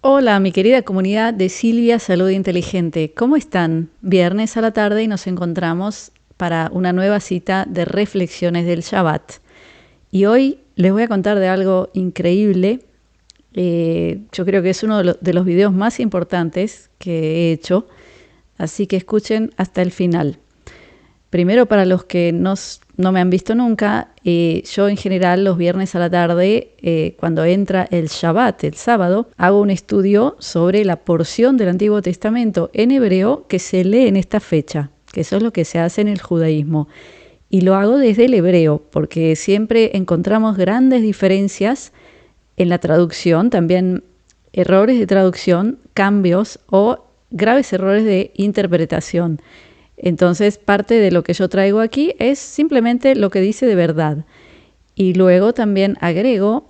Hola, mi querida comunidad de Silvia Salud Inteligente. ¿Cómo están? Viernes a la tarde y nos encontramos para una nueva cita de reflexiones del Shabbat. Y hoy les voy a contar de algo increíble. Yo creo que es uno de los videos más importantes que he hecho, así que escuchen hasta el final. Primero, para los que no me han visto nunca, yo en general los viernes a la tarde, cuando entra el Shabbat, el sábado, hago un estudio sobre la porción del Antiguo Testamento en hebreo que se lee en esta fecha, que eso es lo que se hace en el judaísmo. Y lo hago desde el hebreo, porque siempre encontramos grandes diferencias en la traducción, también errores de traducción, cambios o graves errores de interpretación. Entonces, parte de lo que yo traigo aquí es simplemente lo que dice de verdad. Y luego también agrego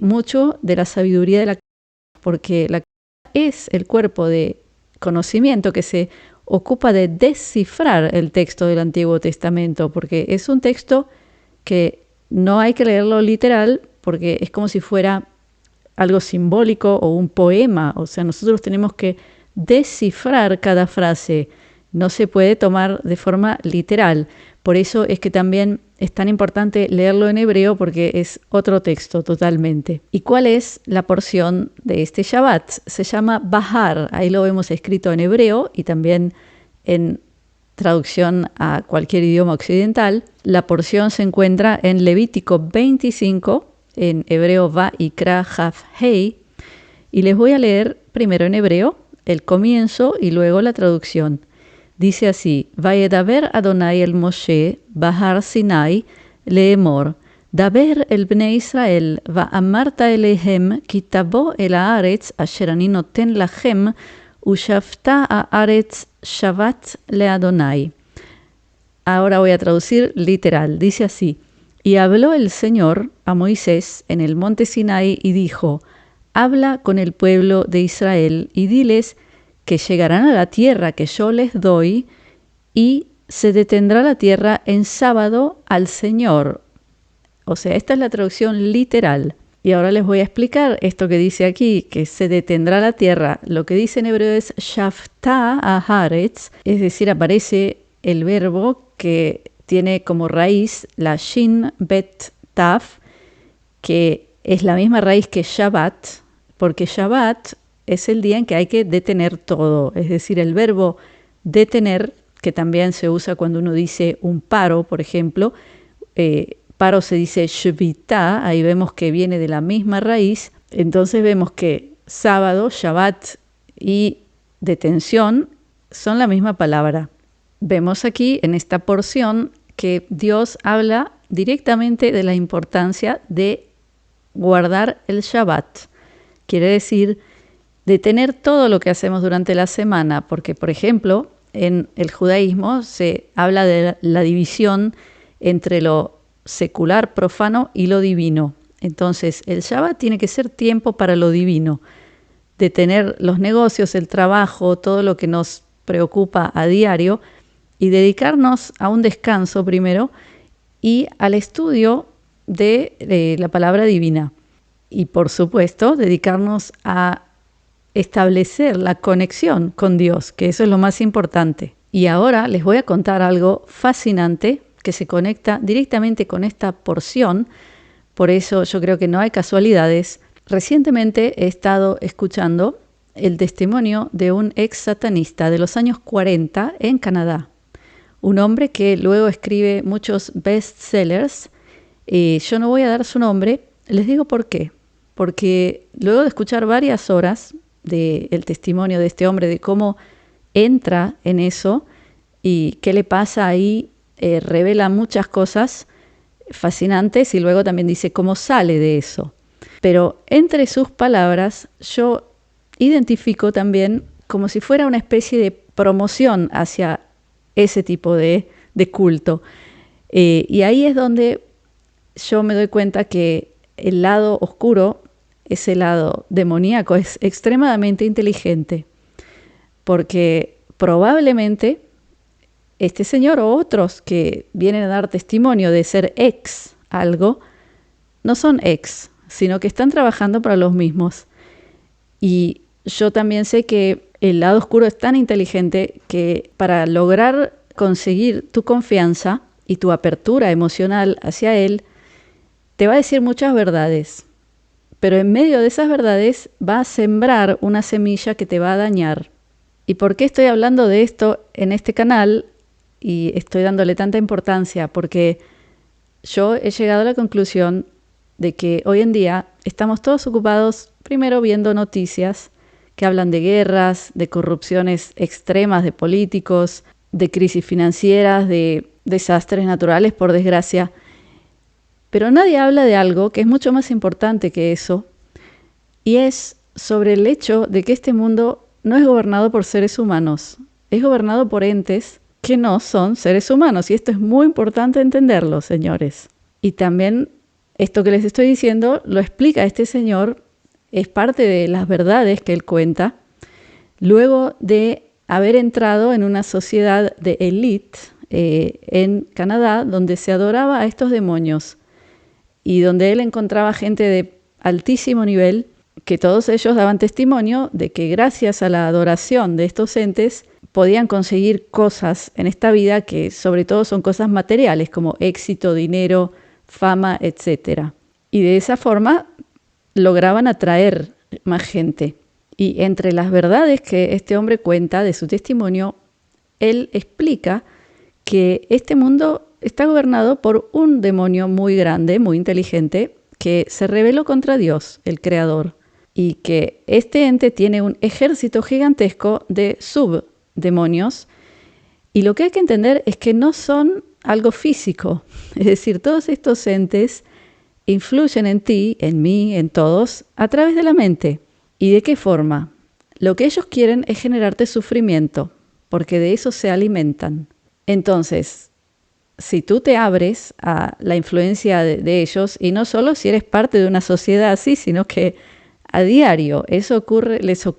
mucho de la sabiduría de la Kabbalah, porque la Kabbalah es el cuerpo de conocimiento que se ocupa de descifrar el texto del Antiguo Testamento, porque es un texto que no hay que leerlo literal, porque es como si fuera algo simbólico o un poema. O sea, nosotros tenemos que descifrar cada frase. No se puede tomar de forma literal. Por eso es que también es tan importante leerlo en hebreo porque es otro texto totalmente. ¿Y cuál es la porción de este Shabbat? Se llama Bahar. Ahí lo vemos escrito en hebreo y también en traducción a cualquier idioma occidental. La porción se encuentra en Levítico 25, en hebreo Va'ikra Haf Hei. Y les voy a leer primero en hebreo el comienzo y luego la traducción. Dice así: Vayedaber Adonai el Moshe Bahar Sinai leemor, Daber el Bnei Israel va'amarta elehem ki tabo el haaretz asher ani noten lachem ushafta haaretz shavat le Adonai. Ahora voy a traducir literal. Dice así: Y habló el Señor a Moisés en el monte Sinai y dijo: Habla con el pueblo de Israel y diles que llegarán a la tierra que yo les doy, y se detendrá la tierra en sábado al Señor. O sea, esta es la traducción literal. Y ahora les voy a explicar esto que dice aquí, que se detendrá la tierra. Lo que dice en hebreo es Shafta Haaretz, es decir, aparece el verbo que tiene como raíz la Shin Bet Taf, que es la misma raíz que Shabbat, porque Shabbat es el día en que hay que detener todo. Es decir, el verbo detener, que también se usa cuando uno dice un paro, por ejemplo. Paro se dice shvita, ahí vemos que viene de la misma raíz. Entonces vemos que sábado, Shabbat y detención son la misma palabra. Vemos aquí en esta porción que Dios habla directamente de la importancia de guardar el Shabbat. Quiere decir detener todo lo que hacemos durante la semana, porque, por ejemplo, en el judaísmo se habla de la división entre lo secular, profano y lo divino. Entonces, el Shabbat tiene que ser tiempo para lo divino, detener los negocios, el trabajo, todo lo que nos preocupa a diario y dedicarnos a un descanso primero y al estudio de la palabra divina. Y, por supuesto, dedicarnos a establecer la conexión con Dios, que eso es lo más importante. Y ahora les voy a contar algo fascinante que se conecta directamente con esta porción, por eso yo creo que no hay casualidades. Recientemente he estado escuchando el testimonio de un ex satanista de los años 40 en Canadá, un hombre que luego escribe muchos bestsellers. Yo no voy a dar su nombre, les digo por qué. Porque luego de escuchar varias horas del testimonio de este hombre, de cómo entra en eso y qué le pasa ahí, revela muchas cosas fascinantes y luego también dice cómo sale de eso. Pero entre sus palabras yo identifico también como si fuera una especie de promoción hacia ese tipo de culto. Y ahí es donde yo me doy cuenta que el lado oscuro, ese lado demoníaco, es extremadamente inteligente, porque probablemente este señor o otros que vienen a dar testimonio de ser ex algo, no son ex, sino que están trabajando para los mismos. Y yo también sé que el lado oscuro es tan inteligente que para lograr conseguir tu confianza y tu apertura emocional hacia él, te va a decir muchas verdades. Pero en medio de esas verdades va a sembrar una semilla que te va a dañar. ¿Y por qué estoy hablando de esto en este canal y estoy dándole tanta importancia? Porque yo he llegado a la conclusión de que hoy en día estamos todos ocupados primero viendo noticias que hablan de guerras, de corrupciones extremas de políticos, de crisis financieras, de desastres naturales, por desgracia. Pero nadie habla de algo que es mucho más importante que eso, y es sobre el hecho de que este mundo no es gobernado por seres humanos, es gobernado por entes que no son seres humanos, y esto es muy importante entenderlo, señores. Y también esto que les estoy diciendo lo explica este señor, es parte de las verdades que él cuenta, luego de haber entrado en una sociedad de élite en Canadá, donde se adoraba a estos demonios, y donde él encontraba gente de altísimo nivel, que todos ellos daban testimonio de que gracias a la adoración de estos entes podían conseguir cosas en esta vida que sobre todo son cosas materiales como éxito, dinero, fama, etc. Y de esa forma lograban atraer más gente. Y entre las verdades que este hombre cuenta de su testimonio, él explica que este mundo está gobernado por un demonio muy grande, muy inteligente, que se rebeló contra Dios, el Creador, y que este ente tiene un ejército gigantesco de subdemonios, y lo que hay que entender es que no son algo físico, es decir, todos estos entes influyen en ti, en mí, en todos, a través de la mente. ¿Y de qué forma? Lo que ellos quieren es generarte sufrimiento, porque de eso se alimentan. Entonces, si tú te abres a la influencia de ellos, y no solo si eres parte de una sociedad así, sino que a diario, eso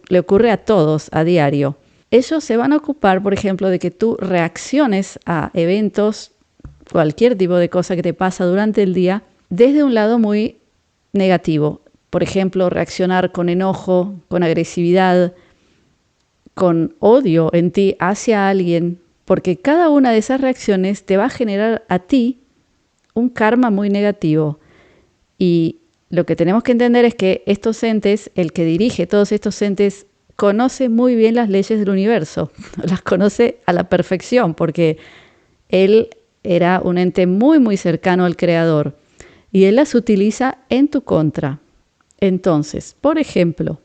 le ocurre a todos a diario. Ellos se van a ocupar, por ejemplo, de que tú reacciones a eventos, cualquier tipo de cosa que te pasa durante el día, desde un lado muy negativo. Por ejemplo, reaccionar con enojo, con agresividad, con odio en ti hacia alguien, porque cada una de esas reacciones te va a generar a ti un karma muy negativo. Y lo que tenemos que entender es que estos entes, el que dirige todos estos entes, conoce muy bien las leyes del universo, las conoce a la perfección, porque él era un ente muy, muy cercano al Creador, y él las utiliza en tu contra. Entonces, por ejemplo,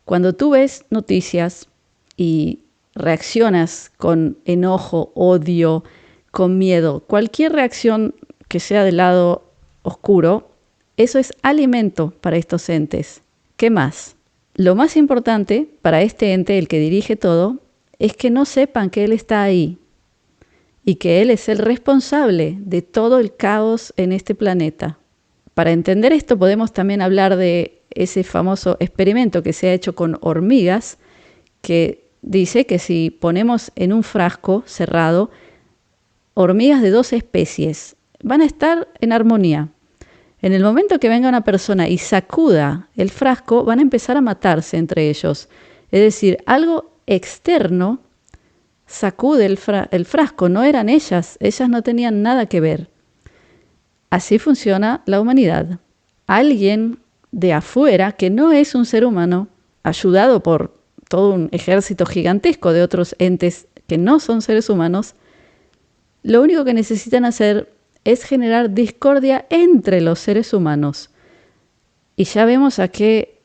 cuando tú ves noticias y reaccionas con enojo, odio, con miedo, cualquier reacción que sea del lado oscuro, eso es alimento para estos entes. ¿Qué más? Lo más importante para este ente, el que dirige todo, es que no sepan que él está ahí y que él es el responsable de todo el caos en este planeta. Para entender esto podemos también hablar de ese famoso experimento que se ha hecho con hormigas, que dice que si ponemos en un frasco cerrado hormigas de 2 especies, van a estar en armonía. En el momento que venga una persona y sacuda el frasco, van a empezar a matarse entre ellos. Es decir, algo externo sacude el frasco, no eran ellas no tenían nada que ver. Así funciona la humanidad. Alguien de afuera, que no es un ser humano, ayudado por todo un ejército gigantesco de otros entes que no son seres humanos, lo único que necesitan hacer es generar discordia entre los seres humanos. Y ya vemos a qué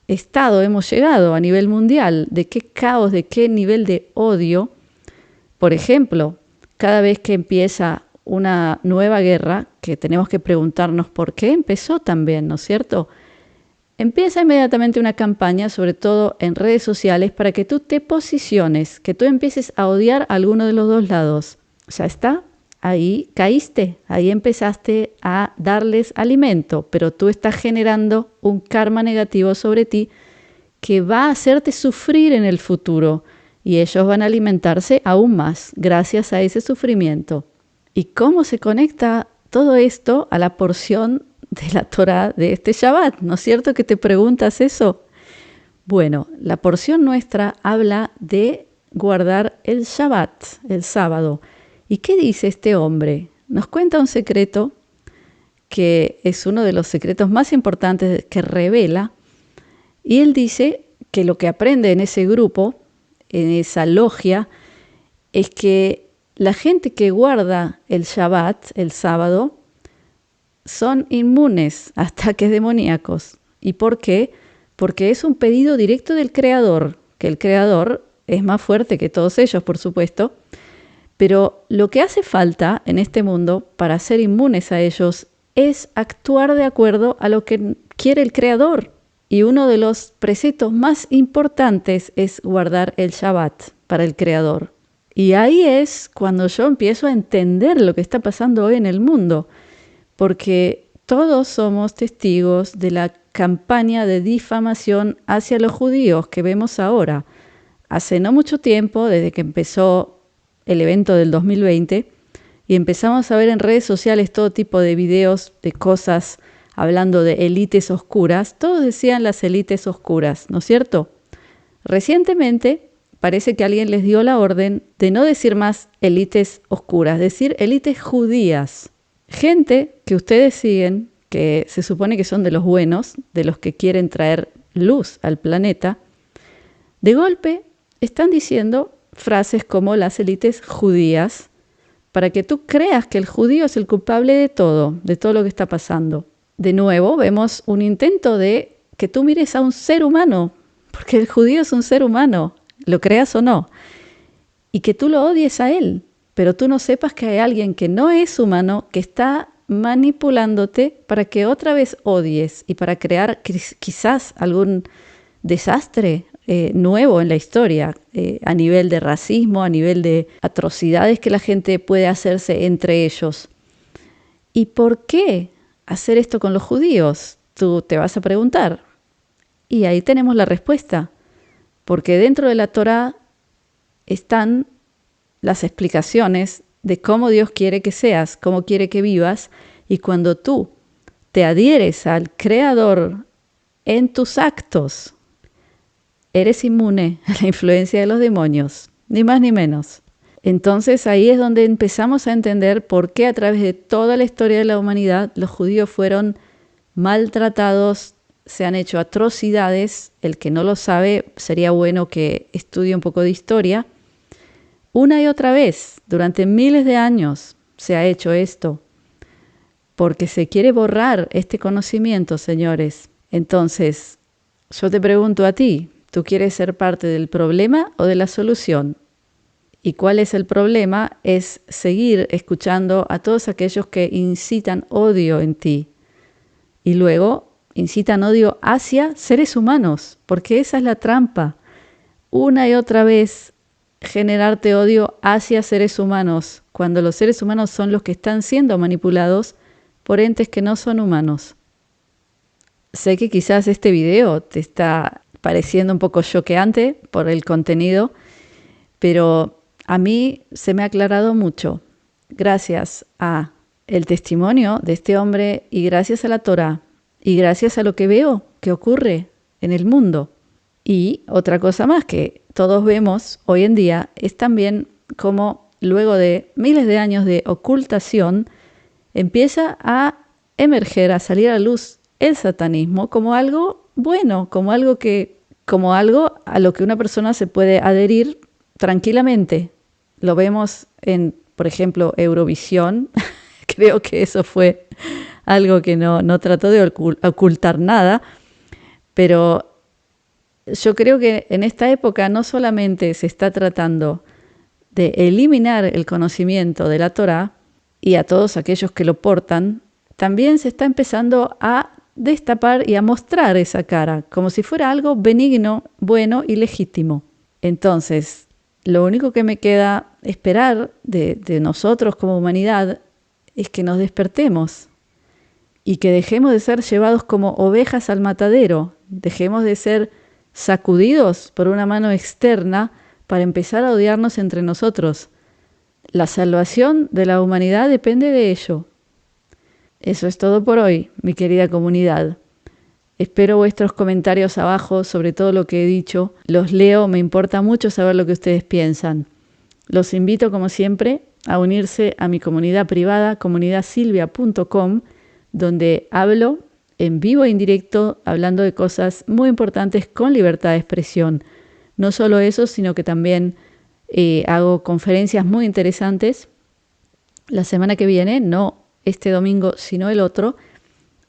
estado hemos llegado a nivel mundial, de qué caos, de qué nivel de odio. Por ejemplo, cada vez que empieza una nueva guerra, que tenemos que preguntarnos por qué empezó también, ¿no es cierto? Empieza inmediatamente una campaña, sobre todo en redes sociales, para que tú te posiciones, que tú empieces a odiar a alguno de los dos lados. Ya está, ahí caíste, ahí empezaste a darles alimento, pero tú estás generando un karma negativo sobre ti que va a hacerte sufrir en el futuro, y ellos van a alimentarse aún más gracias a ese sufrimiento. ¿Y cómo se conecta todo esto a la porción de la Torá de este Shabbat? ¿No es cierto que te preguntas eso? Bueno, la porción nuestra habla de guardar el Shabbat, el sábado. ¿Y qué dice este hombre? Nos cuenta un secreto que es uno de los secretos más importantes que revela, y él dice que lo que aprende en ese grupo, en esa logia, es que la gente que guarda el Shabbat, el sábado, son inmunes a ataques demoníacos. ¿Y por qué? Porque es un pedido directo del Creador, que el Creador es más fuerte que todos ellos, por supuesto, pero lo que hace falta en este mundo para ser inmunes a ellos es actuar de acuerdo a lo que quiere el Creador. Y uno de los preceptos más importantes es guardar el Shabbat para el Creador. Y ahí es cuando yo empiezo a entender lo que está pasando hoy en el mundo, porque todos somos testigos de la campaña de difamación hacia los judíos que vemos ahora. Hace no mucho tiempo, desde que empezó el evento del 2020, y empezamos a ver en redes sociales todo tipo de videos de cosas hablando de élites oscuras. Todos decían las élites oscuras, ¿no es cierto? Recientemente parece que alguien les dio la orden de no decir más élites oscuras, decir élites judías. Gente que ustedes siguen, que se supone que son de los buenos, de los que quieren traer luz al planeta, de golpe están diciendo frases como las élites judías, para que tú creas que el judío es el culpable de todo lo que está pasando. De nuevo, vemos un intento de que tú mires a un ser humano, porque el judío es un ser humano, lo creas o no, y que tú lo odies a él, pero tú no sepas que hay alguien que no es humano, que está manipulándote para que otra vez odies y para crear quizás algún desastre nuevo en la historia, a nivel de racismo, a nivel de atrocidades que la gente puede hacerse entre ellos. ¿Y por qué hacer esto con los judíos? Tú te vas a preguntar. Y ahí tenemos la respuesta. Porque dentro de la Torá están las explicaciones de cómo Dios quiere que seas, cómo quiere que vivas, y cuando tú te adhieres al Creador en tus actos, eres inmune a la influencia de los demonios, ni más ni menos. Entonces ahí es donde empezamos a entender por qué a través de toda la historia de la humanidad los judíos fueron maltratados, se han hecho atrocidades. El que no lo sabe, sería bueno que estudie un poco de historia. Una y otra vez, durante miles de años, se ha hecho esto, porque se quiere borrar este conocimiento, señores. Entonces, yo te pregunto a ti, ¿tú quieres ser parte del problema o de la solución? ¿Y cuál es el problema? Es seguir escuchando a todos aquellos que incitan odio en ti. Y luego incitan odio hacia seres humanos, porque esa es la trampa. Una y otra vez generarte odio hacia seres humanos, cuando los seres humanos son los que están siendo manipulados por entes que no son humanos. Sé que quizás este video te está pareciendo un poco choqueante por el contenido, pero a mí se me ha aclarado mucho gracias a el testimonio de este hombre y gracias a la Torá y gracias a lo que veo que ocurre en el mundo. Y otra cosa más que todos vemos hoy en día es también cómo luego de miles de años de ocultación empieza a emerger, a salir a la luz el satanismo como algo bueno, como algo a lo que una persona se puede adherir tranquilamente. Lo vemos en, por ejemplo, Eurovisión. Creo que eso fue algo que no trató de ocultar nada, pero yo creo que en esta época no solamente se está tratando de eliminar el conocimiento de la Torá y a todos aquellos que lo portan, también se está empezando a destapar y a mostrar esa cara, como si fuera algo benigno, bueno y legítimo. Entonces, lo único que me queda esperar de nosotros como humanidad es que nos despertemos y que dejemos de ser llevados como ovejas al matadero, dejemos de ser sacudidos por una mano externa para empezar a odiarnos entre nosotros. La salvación de la humanidad depende de ello. Eso es todo por hoy, mi querida comunidad. Espero vuestros comentarios abajo sobre todo lo que he dicho. Los leo, me importa mucho saber lo que ustedes piensan. Los invito, como siempre, a unirse a mi comunidad privada, comunidadsilvia.com, donde hablo en vivo e indirecto, hablando de cosas muy importantes con libertad de expresión. No solo eso, sino que también hago conferencias muy interesantes. La semana que viene, no este domingo, sino el otro,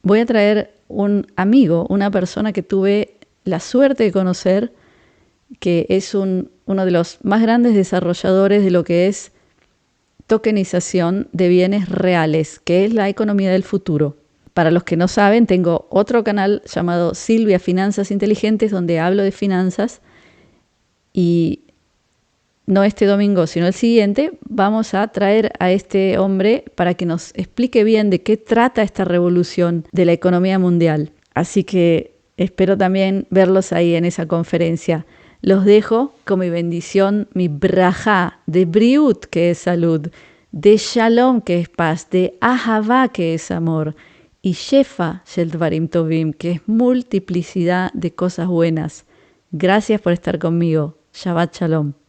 voy a traer un amigo, una persona que tuve la suerte de conocer, que es uno de los más grandes desarrolladores de lo que es tokenización de bienes reales, que es la economía del futuro. Para los que no saben, tengo otro canal llamado Silvia Finanzas Inteligentes, donde hablo de finanzas, y no este domingo, sino el siguiente, vamos a traer a este hombre para que nos explique bien de qué trata esta revolución de la economía mundial. Así que espero también verlos ahí en esa conferencia. Los dejo con mi bendición, mi brajá, de briut, que es salud, de shalom, que es paz, de ahavá, que es amor, y shefa shel dvarim tovim, que es multiplicidad de cosas buenas. Gracias por estar conmigo. Shabbat shalom.